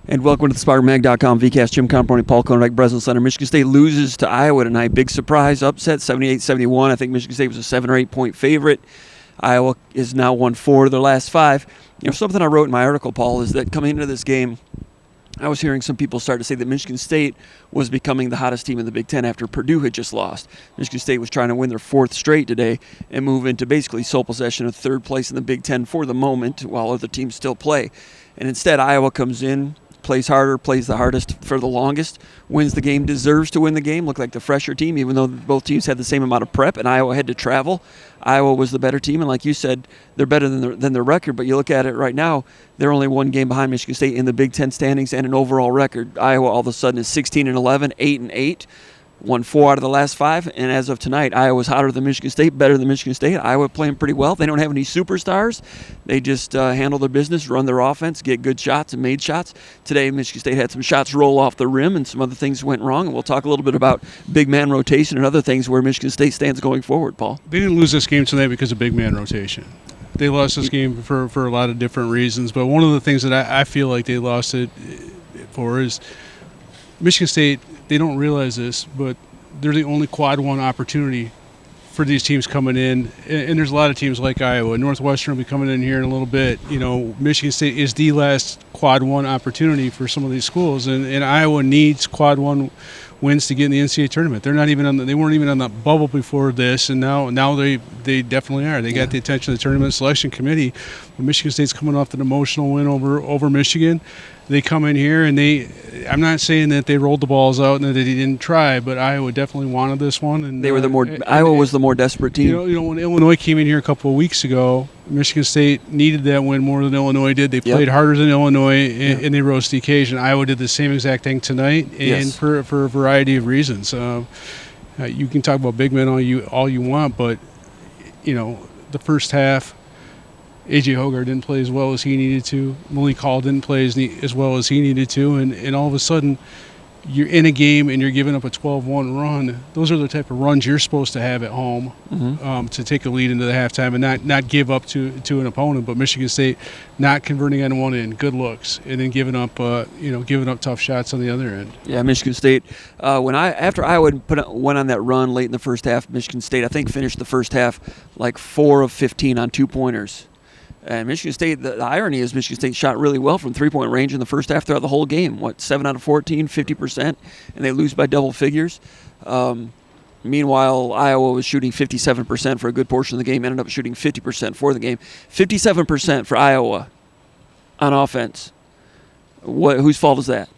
And welcome to the SpartanMag.com VCast. Jim Comparoni, Paul Konyndyk, Breslin Center. Michigan State loses to Iowa tonight. Big surprise, upset, 78-71. I think Michigan State was a 7 or 8 point favorite. Iowa is now won 4 of their last 5. Something I wrote in my article, Paul, is that coming into this game, I was hearing some people start to say that Michigan State was becoming the hottest team in the Big Ten after Purdue had just lost. Michigan State was trying to win their 4th straight today and move into basically sole possession of 3rd place in the Big Ten for the moment while other teams still play. And instead, Iowa comes in, plays harder, plays the hardest for the longest, wins the game, deserves to win the game, looked like the fresher team, even though both teams had the same amount of prep and Iowa had to travel. Iowa was the better team, and like you said, they're better than their record, but you look at it right now, they're only 1 game behind Michigan State in the Big Ten standings and an overall record. Iowa all of a sudden is 16-11, 8-8. Won 4 out of the last 5, and as of tonight, Iowa's hotter than Michigan State, better than Michigan State. Iowa playing pretty well. They don't have any superstars. They just handle their business, run their offense, get good shots and made shots. Today, Michigan State had some shots roll off the rim, and some other things went wrong, and we'll talk a little bit about big man rotation and other things where Michigan State stands going forward, Paul. They didn't lose this game tonight because of big man rotation. They lost this game for a lot of different reasons, but one of the things that I feel like they lost it for is Michigan State. They don't realize this, but they're the only quad 1 opportunity for these teams coming in. And there's a lot of teams like Iowa. Northwestern will be coming in here in a little bit. Michigan State is the last quad 1 opportunity for some of these schools, and Iowa needs quad 1 wins to get in the NCAA tournament. They're not even they weren't even on the bubble before this, and now they definitely are. They got the attention of the tournament selection committee. But Michigan State's coming off an emotional win over Michigan. They come in here and I'm not saying that they rolled the balls out and that they didn't try, but Iowa definitely wanted this one. And they were Iowa was the more desperate team. When Illinois came in here a couple of weeks ago, Michigan State needed that win more than Illinois did. They played harder than Illinois, and they rose to the occasion. Iowa did the same exact thing tonight, and for a variety of reasons. You can talk about big men all you want, but the first half, A.J. Hogarth didn't play as well as he needed to. Malik Hall didn't play as well as he needed to. And all of a sudden, you're in a game and you're giving up a 12-1 run. Those are the type of runs you're supposed to have at home to take a lead into the halftime and not give up to an opponent. But Michigan State not converting on one end, good looks, and then giving up tough shots on the other end. Yeah, Michigan State. After Iowa went on that run late in the first half, Michigan State I think finished the first half like 4 of 15 on 2-pointers. And Michigan State, the irony is Michigan State shot really well from 3-point range in the first half throughout the whole game. 7 out of 14, 50%, and they lose by double figures. Meanwhile, Iowa was shooting 57% for a good portion of the game, ended up shooting 50% for the game. 57% for Iowa on offense. Whose fault is that?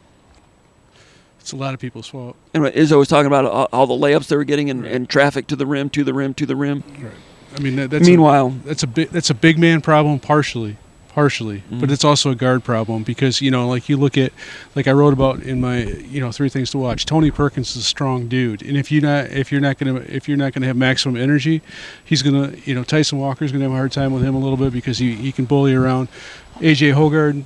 It's a lot of people's fault. Anyway, Izzo was talking about all the layups they were getting and traffic to the rim. Right. I mean, that's a big man problem partially, but it's also a guard problem because like you look at, like I wrote about in my 3 things to watch. Tony Perkins is a strong dude, and if you're not gonna have maximum energy, he's gonna Tyson Walker's gonna have a hard time with him a little bit because he can bully around. A.J. Hogarth,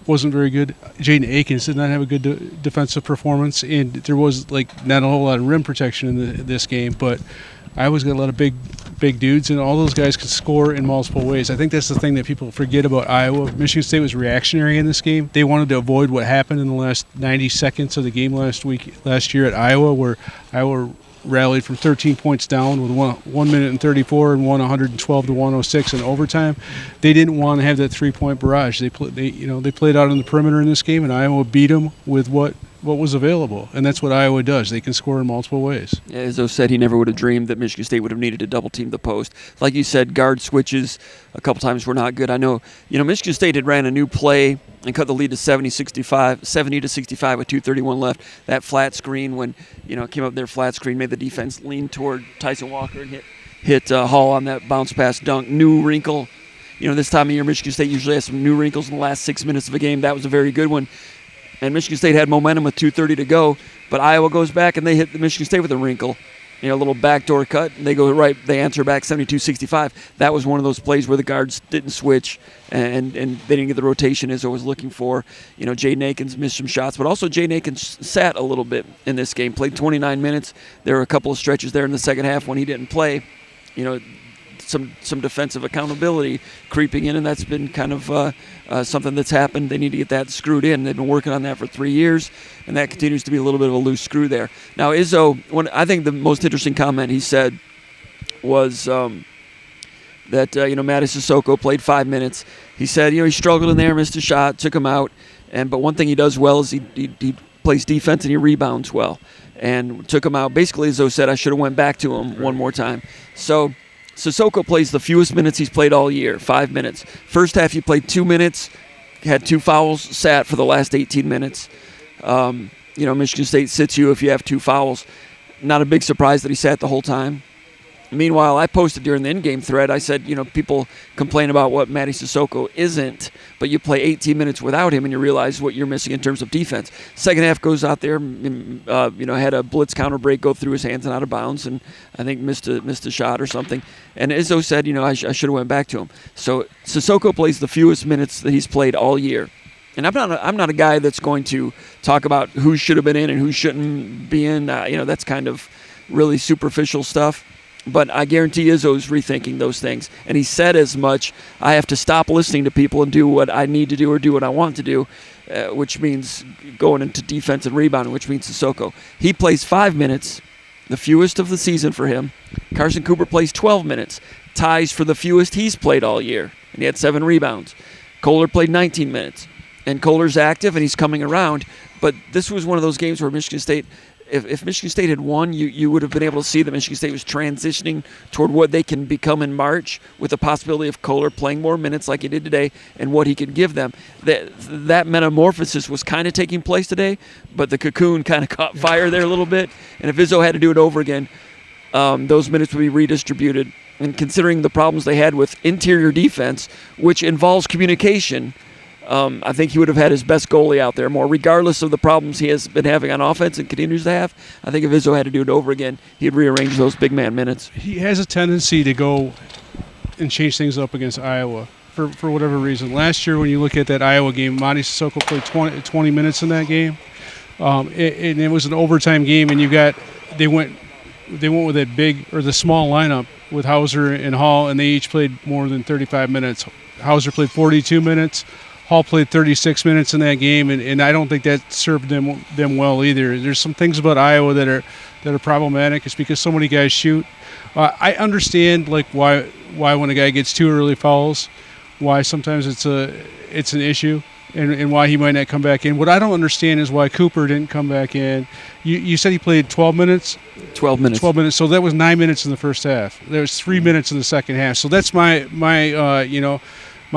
wasn't very good. Jaden Akins did not have a good defensive performance, and there was not a whole lot of rim protection in this game, but Iowa's got a lot of big dudes, and all those guys can score in multiple ways. I think that's the thing that people forget about Iowa. Michigan State was reactionary in this game. They wanted to avoid what happened in the last 90 seconds of the game last year at Iowa, where Iowa rallied from 13 points down with 1 minute and 34 and won 112 to 106 in overtime. They didn't want to have that 3-point barrage. They played out on the perimeter in this game, and Iowa beat them with what was available, and that's what Iowa does. They can score in multiple ways. Yeah, Izzo said he never would have dreamed that Michigan State would have needed to double-team the post. Like you said, guard switches a couple times were not good. I know, Michigan State had ran a new play and cut the lead to 70-65 with 2:31 left. That flat screen, when came up there, flat screen made the defense lean toward Tyson Walker and hit Hall on that bounce pass dunk. New wrinkle. This time of year, Michigan State usually has some new wrinkles in the last 6 minutes of a game. That was a very good one. And Michigan State had momentum with 2:30 to go, but Iowa goes back and they hit Michigan State with a wrinkle. A little backdoor cut, and they go right. They answer back 72-65. That was one of those plays where the guards didn't switch, and they didn't get the rotation as I was looking for. Jaden Akins missed some shots, but also Jaden Akins sat a little bit in this game. Played 29 minutes. There were a couple of stretches there in the second half when he didn't play. some defensive accountability creeping in, and that's been kind of something that's happened. They need to get that screwed in. They've been working on that for 3 years, and that continues to be a little bit of a loose screw there. Now, Izzo, I think the most interesting comment he said was that Matty Sissoko played 5 minutes. He said he struggled in there, missed a shot, took him out, but one thing he does well is he plays defense and he rebounds well, and took him out. Basically, Izzo said, I should have went back to him one more time. So Sissoko plays the fewest minutes he's played all year, 5 minutes. First half he played 2 minutes, had 2 fouls, sat for the last 18 minutes. Michigan State sits you if you have 2 fouls. Not a big surprise that he sat the whole time. Meanwhile, I posted during the in-game thread, I said, people complain about what Matty Sissoko isn't, but you play 18 minutes without him and you realize what you're missing in terms of defense. Second half goes out there, had a blitz counter break go through his hands and out of bounds, and I think missed a shot or something. And Izzo said, I should have went back to him. So Sissoko plays the fewest minutes that he's played all year. And I'm not a guy that's going to talk about who should have been in and who shouldn't be in. That's kind of really superficial stuff. But I guarantee Izzo's rethinking those things. And he said as much, I have to stop listening to people and do what I need to do or do what I want to do, which means going into defense and rebounding, which means Sissoko. He plays 5 minutes, the fewest of the season for him. Carson Cooper plays 12 minutes, ties for the fewest he's played all year, and he had 7 rebounds. Kohler played 19 minutes, and Kohler's active and he's coming around. But this was one of those games where Michigan State, if Michigan State had won, you would have been able to see that Michigan State was transitioning toward what they can become in March, with the possibility of Kohler playing more minutes like he did today and what he could give them. That metamorphosis was kind of taking place today, but the cocoon kind of caught fire there a little bit. And if Izzo had to do it over again, those minutes would be redistributed. And considering the problems they had with interior defense, which involves communication, I think he would have had his best goalie out there more, regardless of the problems he has been having on offense and continues to have. I think if Izzo had to do it over again, he'd rearrange those big man minutes. He has a tendency to go and change things up against Iowa for whatever reason. Last year, when you look at that Iowa game, Matty Sissoko played 20 minutes in that game, and it was an overtime game. And they went with that big or the small lineup with Hauser and Hall, and they each played more than 35 minutes. Hauser played 42 minutes. Hall played 36 minutes in that game, and I don't think that served them well either. There's some things about Iowa that are problematic. It's because so many guys shoot. I understand why when a guy gets 2 early fouls, why sometimes it's an issue, and why he might not come back in. What I don't understand is why Cooper didn't come back in. You said he played 12 minutes? 12 minutes. 12 minutes. So that was 9 minutes in the first half. There was 3 minutes in the second half. So that's my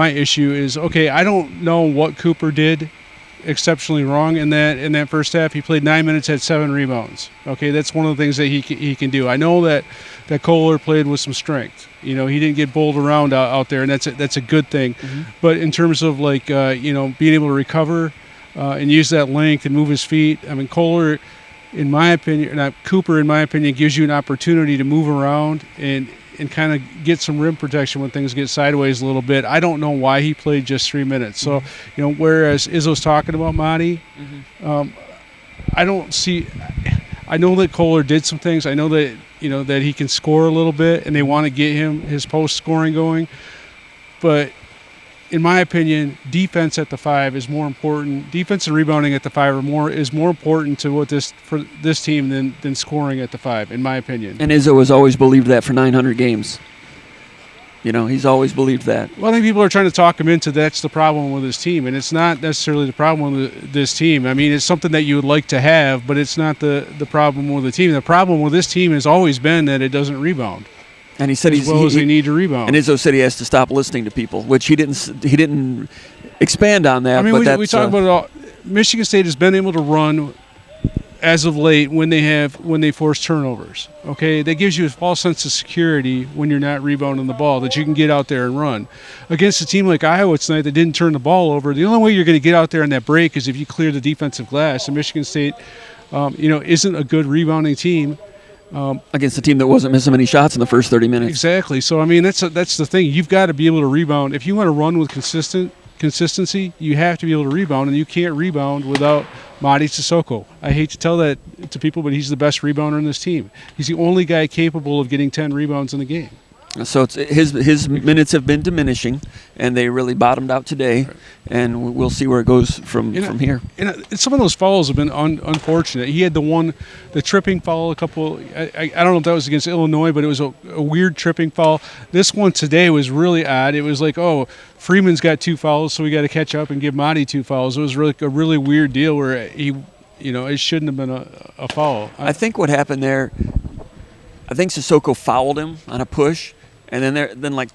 issue is, okay, I don't know what Cooper did exceptionally wrong in that first half. He played 9 minutes, had 7 rebounds. Okay, that's one of the things that he can do. I know that Kohler played with some strength. He didn't get bowled around out there, and that's a good thing. Mm-hmm. But in terms of being able to recover and use that length and move his feet, I mean, Cooper, in my opinion, gives you an opportunity to move around and kind of get some rim protection when things get sideways a little bit. I don't know why he played just 3 minutes. So, whereas Izzo's talking about Matty, I know that Kohler did some things. I know that, that he can score a little bit, and they want to get him his post scoring going. But in my opinion, defense at the 5 is more important. Defense and rebounding at the 5 is more important for this team than scoring at the 5, in my opinion. And Izzo has always believed that for 900 games. He's always believed that. Well, I think people are trying to talk him into that's the problem with his team, and it's not necessarily the problem with this team. I mean, it's something that you would like to have, but it's not the problem with the team. The problem with this team has always been that it doesn't rebound. And he said they need to rebound. And Izzo said he has to stop listening to people, which he didn't expand on that. I mean, but we talk about it all. Michigan State has been able to run as of late when they force turnovers. Okay, that gives you a false sense of security when you're not rebounding the ball, that you can get out there and run. Against a team like Iowa tonight that didn't turn the ball over, the only way you're going to get out there in that break is if you clear the defensive glass. And Michigan State, isn't a good rebounding team. Against a team that wasn't missing many shots in the first 30 minutes. Exactly. So, I mean, that's the thing. You've got to be able to rebound. If you want to run with consistency, you have to be able to rebound, and you can't rebound without Matty Sissoko. I hate to tell that to people, but he's the best rebounder in this team. He's the only guy capable of getting 10 rebounds in the game. So it's his minutes have been diminishing, and they really bottomed out today, and we'll see where it goes from here. And some of those fouls have been unfortunate. He had the tripping foul I don't know if that was against Illinois, but it was a weird tripping foul. This one today was really odd. It was like, oh, Freeman's got 2 fouls, so we got to catch up and give Monty 2 fouls. It was really a really weird deal where it shouldn't have been a foul. I think what happened there, I think Sissoko fouled him on a push, and then like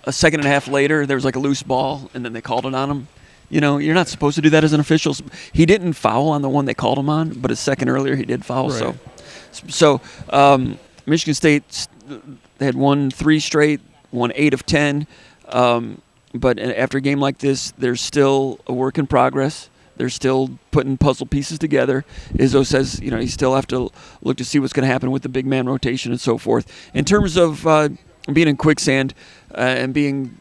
a second and a half later, there was like a loose ball, and then they called it on him. You're not supposed to do that as an official. He didn't foul on the one they called him on, but a second earlier he did foul. Right. So Michigan State, they had won 3 straight, won 8 of 10. But after a game like this, there's still a work in progress. They're still putting puzzle pieces together. Izzo says, you still have to look to see what's going to happen with the big man rotation and so forth. In terms of being in quicksand and being,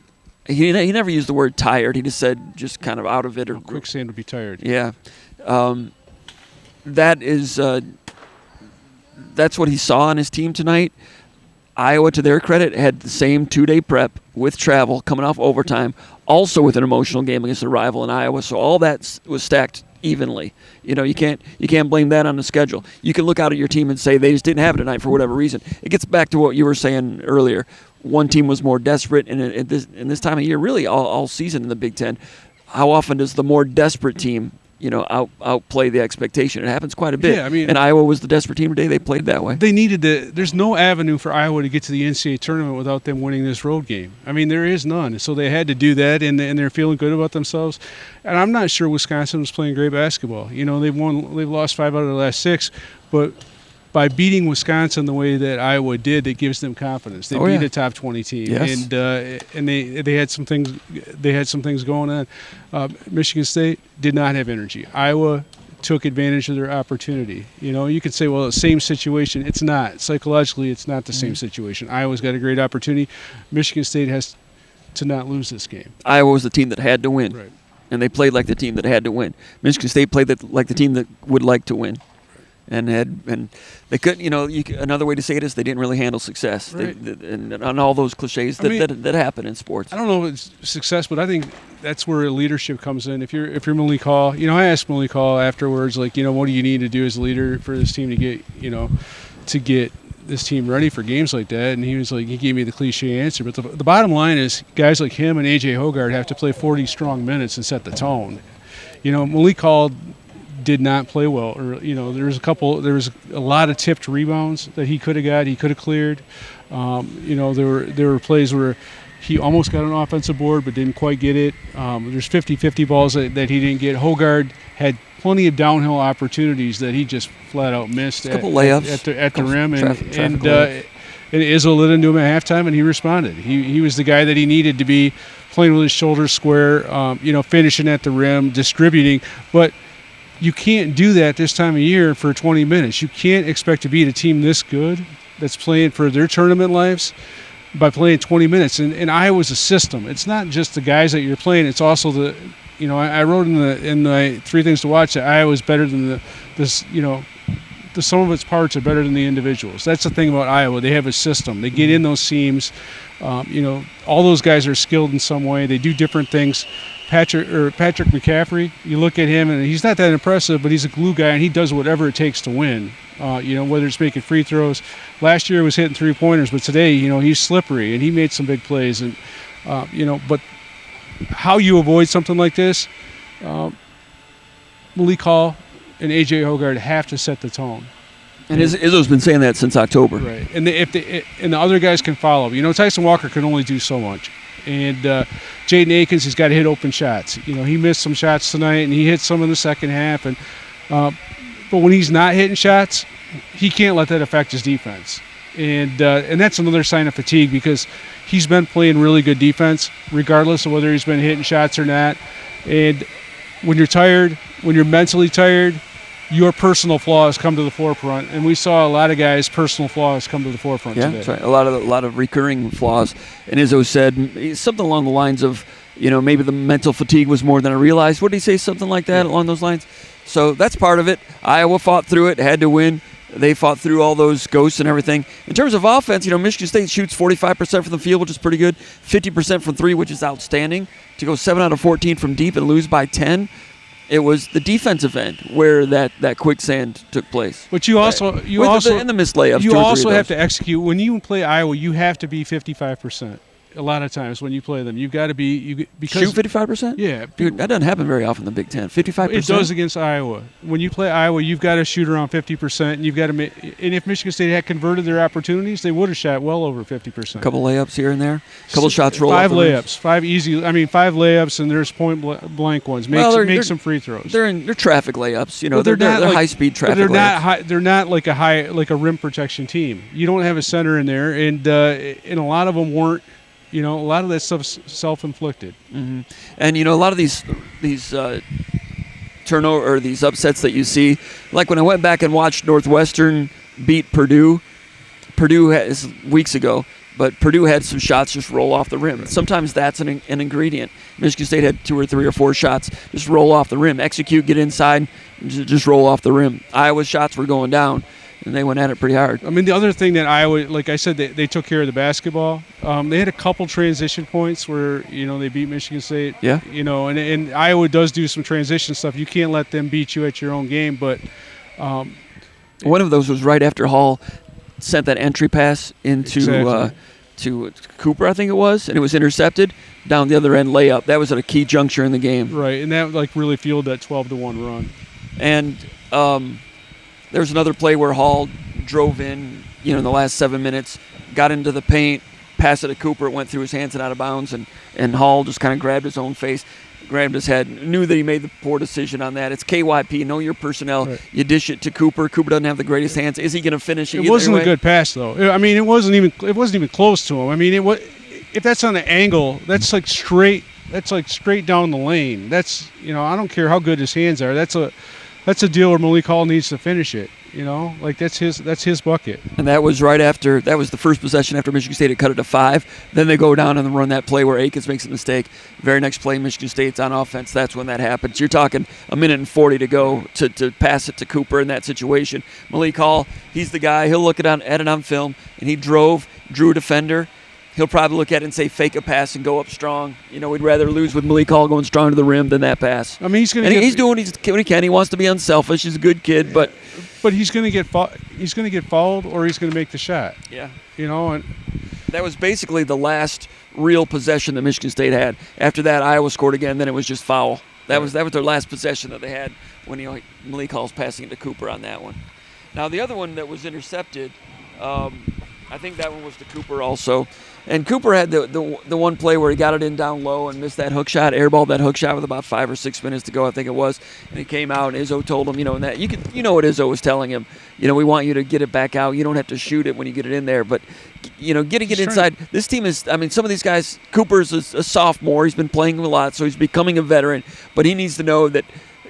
he never used the word tired. He just said just kind of out of it. Or quicksand would be tired. Yeah. That's what he saw on his team tonight. Iowa, to their credit, had the same 2-day prep with travel, coming off overtime, also with an emotional game against a rival in Iowa. So all that was stacked evenly. You can't blame that on the schedule. You can look out at your team and say they just didn't have it tonight for whatever reason. It gets back to what you were saying earlier. One team was more desperate, and in this time of year, really all season in the Big Ten, how often does the more desperate team outplay the expectation? It happens quite a bit. Yeah, I mean, and Iowa was the desperate team today. They played that way. They needed to. There's no avenue for Iowa to get to the NCAA tournament without them winning this road game. I mean, there is none. So they had to do that, and they're feeling good about themselves. And I'm not sure Wisconsin was playing great basketball. They've lost 5 out of the last 6, but by beating Wisconsin the way that Iowa did, it gives them confidence. They beat a top 20 team, yes. and they had some things. They had some things going on. Michigan State did not have energy. Iowa took advantage of their opportunity. You could say, well, same situation. It's not. Psychologically, it's not the same situation. Iowa's got a great opportunity. Michigan State has to not lose this game. Iowa was the team that had to win, right, and they played like the team that had to win. Michigan State played like the team that would like to win. And they couldn't. Another way to say it is they didn't really handle success. Right. And on all those cliches that happen in sports. I don't know if it's success, but I think that's where leadership comes in. If you're Malik Hall, I asked Malik Hall afterwards, what do you need to do as a leader for this team to get this team ready for games like that? And he gave me the cliche answer. But the bottom line is, guys like him and AJ Hoggard have to play 40 strong minutes and set the tone. Malik Hall did not play well, or there was a lot of tipped rebounds that he could have got, he could have cleared. There were plays where he almost got an offensive board but didn't quite get it. There's 50-50 balls that he didn't get. Hoggard had plenty of downhill opportunities that he just flat out missed. A couple layups at the rim, and layups. Izzo lit into him at halftime, and he responded. He was the guy that he needed to be, playing with his shoulders square, finishing at the rim, distributing, but you can't do that this time of year for 20 minutes. You can't expect to beat a team this good that's playing for their tournament lives by playing 20 minutes. And Iowa's a system. It's not just the guys that you're playing. It's also the, I wrote in the 3 things to watch that Iowa's better than the sum of its parts are better than the individuals. That's the thing about Iowa. They have a system. They get in those seams. All those guys are skilled in some way. They do different things. Patrick McCaffrey, you look at him, and he's not that impressive, but he's a glue guy, and he does whatever it takes to win, whether it's making free throws. Last year was hitting 3-pointers, but today, he's slippery, and he made some big plays. And, but how you avoid something like this, Malik Hall and A.J. Hoggard have to set the tone. And Izzo's been saying that since October. Right. And the other guys can follow. Tyson Walker can only do so much. And Jaden Akins has got to hit open shots. He missed some shots tonight, and he hit some in the second half. And but when he's not hitting shots, he can't let that affect his defense. And that's another sign of fatigue, because he's been playing really good defense, regardless of whether he's been hitting shots or not. And when you're tired, when you're mentally tired, your personal flaws come to the forefront, and we saw a lot of guys' personal flaws come to the forefront today. That's right. A lot of recurring flaws. And Izzo said something along the lines of, maybe the mental fatigue was more than I realized. What did he say? Something like that along those lines. So that's part of it. Iowa fought through it, had to win. They fought through all those ghosts and everything. In terms of offense, Michigan State shoots 45% from the field, which is pretty good, 50% from three, which is outstanding. To go 7 out of 14 from deep and lose by 10, it was the defensive end where that quicksand took place. But you also and the missed layups. You also have to execute. When you play Iowa, you have to be 55%. A lot of times when you play them, you've got to be because shoot 55%. Yeah, dude, that doesn't happen very often in the Big Ten. 55%. It does against Iowa. When you play Iowa, you've got to shoot around 50%, and you've got to make. And if Michigan State had converted their opportunities, they would have shot well over 50%. A couple layups here and there. A couple shots roll. 5 layups, 5 easy. 5 layups, and there's point blank ones. Make some free throws. They're traffic layups. They're high speed traffic. They're layups. They're not like a rim protection team. You don't have a center in there, and a lot of them weren't. A lot of that stuff's self-inflicted. Mm-hmm. And a lot of these turnover or these upsets that you see, like when I went back and watched Northwestern beat Purdue has weeks ago, but Purdue had some shots just roll off the rim. Sometimes that's an ingredient. Michigan State had 2 or 3 or 4 shots just roll off the rim, execute, get inside, just roll off the rim. Iowa's shots were going down. And they went at it pretty hard. The other thing that Iowa, like I said, they took care of the basketball. They had a couple transition points where, they beat Michigan State. Yeah. And Iowa does do some transition stuff. You can't let them beat you at your own game. But one of those was right after Hall sent that entry pass into to Cooper, I think it was, and it was intercepted. Down the other end layup. That was at a key juncture in the game. Right, and that really fueled that 12-1 run. And there was another play where Hall drove in, in the last 7 minutes, got into the paint, passed it to Cooper, it went through his hands and out of bounds, and Hall just kind of grabbed his own face, grabbed his head, knew that he made the poor decision on that. It's KYP, know your personnel. Right. You dish it to Cooper. Cooper doesn't have the greatest hands. Is he going to finish it? It wasn't a good pass, though. It wasn't even close to him. If that's on an angle, that's like straight down the lane. That's I don't care how good his hands are. That's a deal where Malik Hall needs to finish it. That's his bucket. And that was that was the first possession after Michigan State had cut it to 5. Then they go down and run that play where Akins makes a mistake. Very next play, Michigan State's on offense. That's when that happens. You're talking a minute and 40 to go to pass it to Cooper in that situation. Malik Hall, he's the guy. He'll look at it on film, and he drew a defender. He'll probably look at it and say, fake a pass and go up strong. We'd rather lose with Malik Hall going strong to the rim than that pass. He's going to he's doing what he can. He wants to be unselfish. He's a good kid, but he's going to get fouled or he's going to make the shot. Yeah. And that was basically the last real possession that Michigan State had. After that, Iowa scored again. Then it was just foul. That was their last possession that they had when Malik Hall's passing it to Cooper on that one. Now the other one that was intercepted, I think that one was to Cooper also. And Cooper had the one play where he got it in down low and missed that hook shot, airballed that hook shot with about 5 or 6 minutes to go, I think it was. And he came out, and Izzo told him, and that what Izzo was telling him. We want you to get it back out. You don't have to shoot it when you get it in there, but getting it inside. This team is. Some of these guys. Cooper's a sophomore. He's been playing a lot, so he's becoming a veteran. But he needs to know that,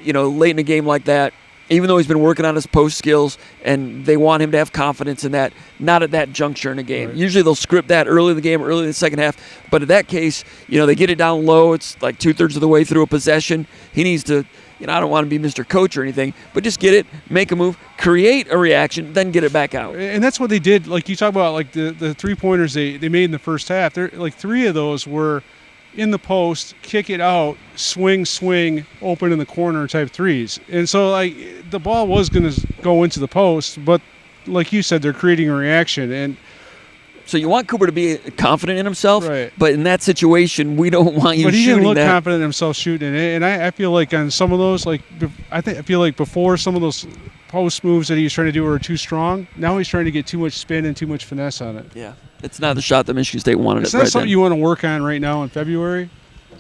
late in a game like that, even though he's been working on his post skills and they want him to have confidence in that, not at that juncture in a game. Right. Usually they'll script that early in the game, early in the second half. But in that case, they get it down low. It's like 2/3 of the way through a possession. He needs to, I don't want to be Mr. Coach or anything, but just get it, make a move, create a reaction, then get it back out. And that's what they did. Like you talk about, like the 3-pointers they made in the first half. They're like 3 of those were in the post, kick it out, swing, open in the corner type threes. And so, the ball was going to go into the post, but like you said, they're creating a reaction. And so you want Cooper to be confident in himself, right? But in that situation, we don't want you shooting that. But he didn't look confident in himself shooting it. And I feel like on some of those, I feel like before some of those post moves that he was trying to do were too strong. Now he's trying to get too much spin and too much finesse on it. Yeah. It's not the shot that Michigan State wanted. It's not something you want to work on right now in February.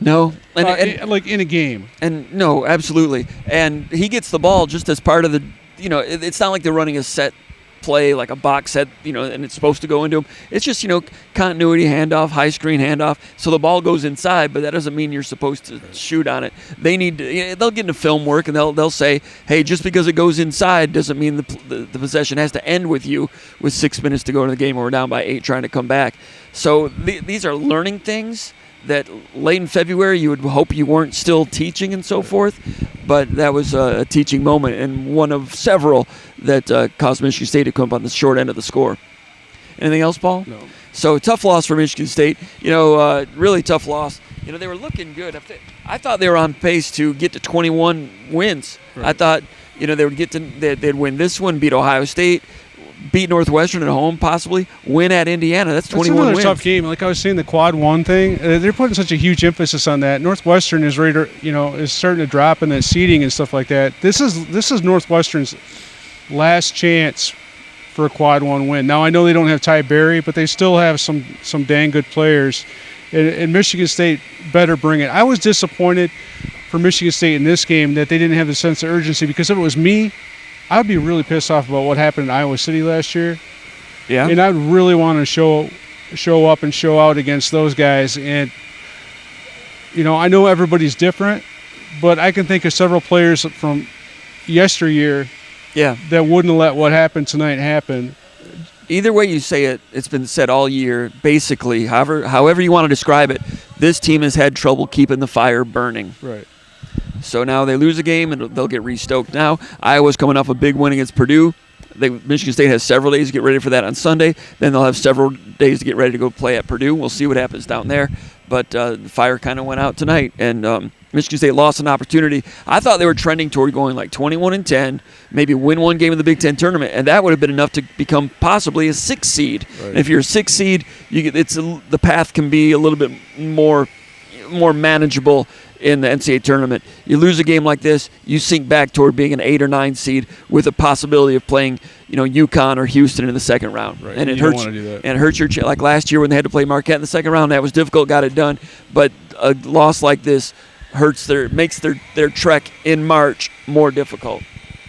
No. And like in a game. And no, absolutely. And he gets the ball just as part of the, it's not like they're running a set play, like a box set, and it's supposed to go into him. It's just, continuity handoff, high screen handoff. So the ball goes inside, but that doesn't mean you're supposed to shoot on it. They need to, they'll get into film work and they'll say, hey, just because it goes inside doesn't mean the possession has to end with you with 6 minutes to go in the game and we're down by 8 trying to come back. So these are learning things that late in February you would hope you weren't still teaching and so forth, but that was a teaching moment and one of several that caused Michigan State to come up on the short end of the score. Anything else, Paul? No. So tough loss for Michigan State. Really tough loss. They were looking good. I thought they were on pace to get to 21 wins. Right. I thought, they would they'd win this one, beat Ohio State, beat Northwestern at home, possibly win at Indiana. That's 21 wins. That's another tough game. Like I was saying, the quad one thing, they're putting such a huge emphasis on that. Northwestern is ready to, is starting to drop in that seeding and stuff like that. This is Northwestern's last chance for a quad one win. Now I know they don't have Ty Berry, but they still have some dang good players. And Michigan State better bring it. I was disappointed for Michigan State in this game that they didn't have the sense of urgency, because if it was me, I would be really pissed off about what happened in Iowa City last year. Yeah. And I'd really want to show up and show out against those guys. And, I know everybody's different, but I can think of several players from yesteryear that wouldn't have let what happened tonight happen. Either way you say it, it's been said all year, basically, however you want to describe it, this team has had trouble keeping the fire burning. Right. So now they lose a game and they'll get restoked now. Iowa's coming off a big win against Purdue. Michigan State has several days to get ready for that on Sunday. Then they'll have several days to get ready to go play at Purdue. We'll see what happens down there. But the fire kind of went out tonight, and Michigan State lost an opportunity. I thought they were trending toward going like 21-10, maybe win one game in the Big Ten tournament, and that would have been enough to become possibly a 6th seed. Right. And if you're a 6th seed, the path can be a little bit more manageable in the NCAA tournament. You lose a game like this, you sink back toward being an 8 or 9 seed with a possibility of playing, UConn or Houston in the second round. Right. And it hurts. Don't want to do that. And it hurts your like last year when they had to play Marquette in the second round. That was difficult, got it done. But a loss like this makes their trek in March more difficult.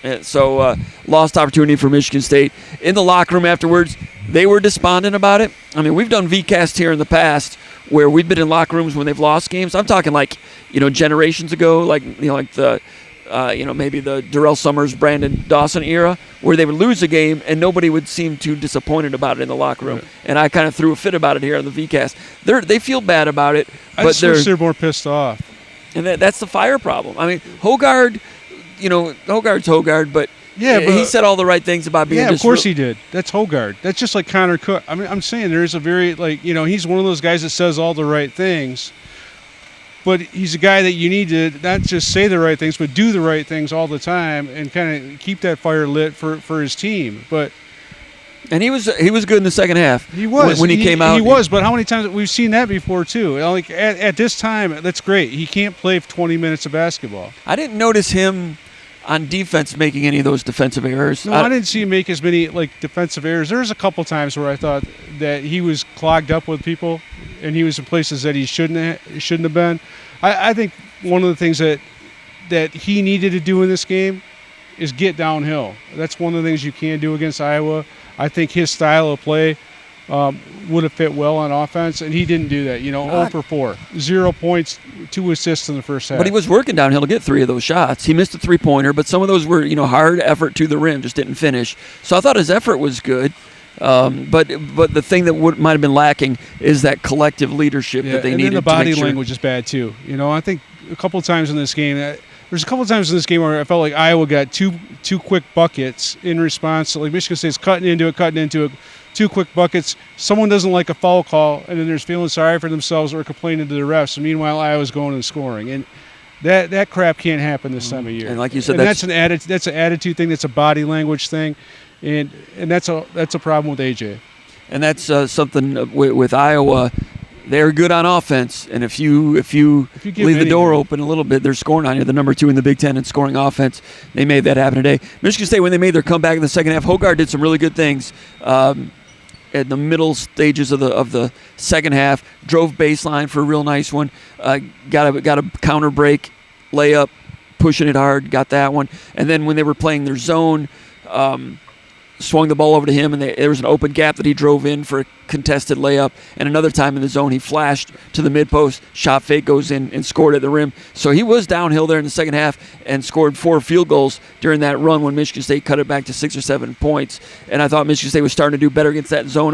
And so lost opportunity for Michigan State. In the locker room afterwards, they were despondent about it. I mean, we've done VCast here in the past where we've been in locker rooms when they've lost games. I'm talking like, generations ago, like the maybe the Darrell Summers, Brandon Dawson era, where they would lose a game and nobody would seem too disappointed about it in the locker room. Right. And I kind of threw a fit about it here on the VCast. They feel bad about it, but they're more pissed off. And that's the fire problem. I mean, Hogard, Hogarth's Hogard, but he said all the right things about being. Yeah, of course he did. That's Hogard. That's just like Connor Cook. I mean, I'm saying there is a very he's one of those guys that says all the right things, but he's a guy that you need to not just say the right things, but do the right things all the time and kind of keep that fire lit for his team. And he was good in the second half. He was when he came out. He was, but how many times we've seen that before too? Like at this time, that's great. He can't play 20 minutes of basketball. I didn't notice him on defense making any of those defensive errors. No, I didn't see him make as many defensive errors. There was a couple times where I thought that he was clogged up with people, and he was in places that he shouldn't have been. I think one of the things that he needed to do in this game is get downhill. That's one of the things you can do against Iowa. I think his style of play would have fit well on offense, and he didn't do that. 0 for 4, 0 points, 2 assists in the first half. But he was working downhill to get 3 of those shots. He missed a 3-pointer, but some of those were hard effort to the rim, just didn't finish. So I thought his effort was good. But the thing that might have been lacking is that collective leadership that they needed. And the body language is bad too. I think a couple of times in this game, there's a couple of times in this game where I felt like Iowa got two quick buckets in response. Like Michigan State's cutting into it, 2 quick buckets. Someone doesn't like a foul call, and then they're feeling sorry for themselves or complaining to the refs. And meanwhile, Iowa's going and scoring. And that crap can't happen this time of year. And like you said, that's an attitude thing. That's a body language thing. And that's a problem with AJ. And that's something with Iowa. They're good on offense, and if you leave the door open a little bit, they're scoring on you. The number 2 in the Big Ten in scoring offense. They made that happen today. Michigan State, when they made their comeback in the second half, Hogard did some really good things at the middle stages of the second half. Drove baseline for a real nice one. Got a counter break, layup, pushing it hard. Got that one. And then when they were playing their zone. Swung the ball over to him, and there was an open gap that he drove in for a contested layup. And another time in the zone, he flashed to the mid-post, shot fake, goes in, and scored at the rim. So he was downhill there in the second half and scored 4 field goals during that run when Michigan State cut it back to 6 or 7 points. And I thought Michigan State was starting to do better against that zone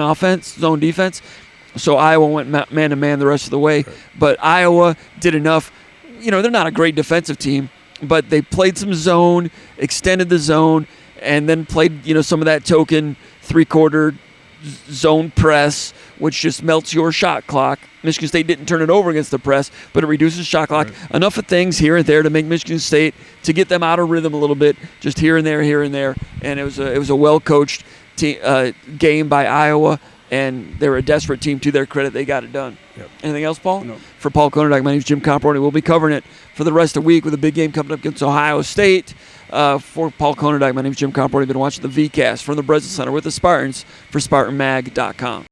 defense. So Iowa went man-to-man the rest of the way. Right. But Iowa did enough. They're not a great defensive team, but they played some zone, extended the zone, and then played, some of that token three-quarter zone press, which just melts your shot clock. Michigan State didn't turn it over against the press, but it reduces shot clock. Right. Enough of things here and there to make Michigan State, to get them out of rhythm a little bit, just here and there. And it was a well-coached game by Iowa, and they were a desperate team. To their credit, they got it done. Yep. Anything else, Paul? No. For Paul Konyndyk, my name is Jim Comparoni. We'll be covering it for the rest of the week with a big game coming up against Ohio State. For Paul Konyndyk, my name is Jim Comparoni. Been watching the VCast from the Breslin Center with the Spartans for SpartanMag.com.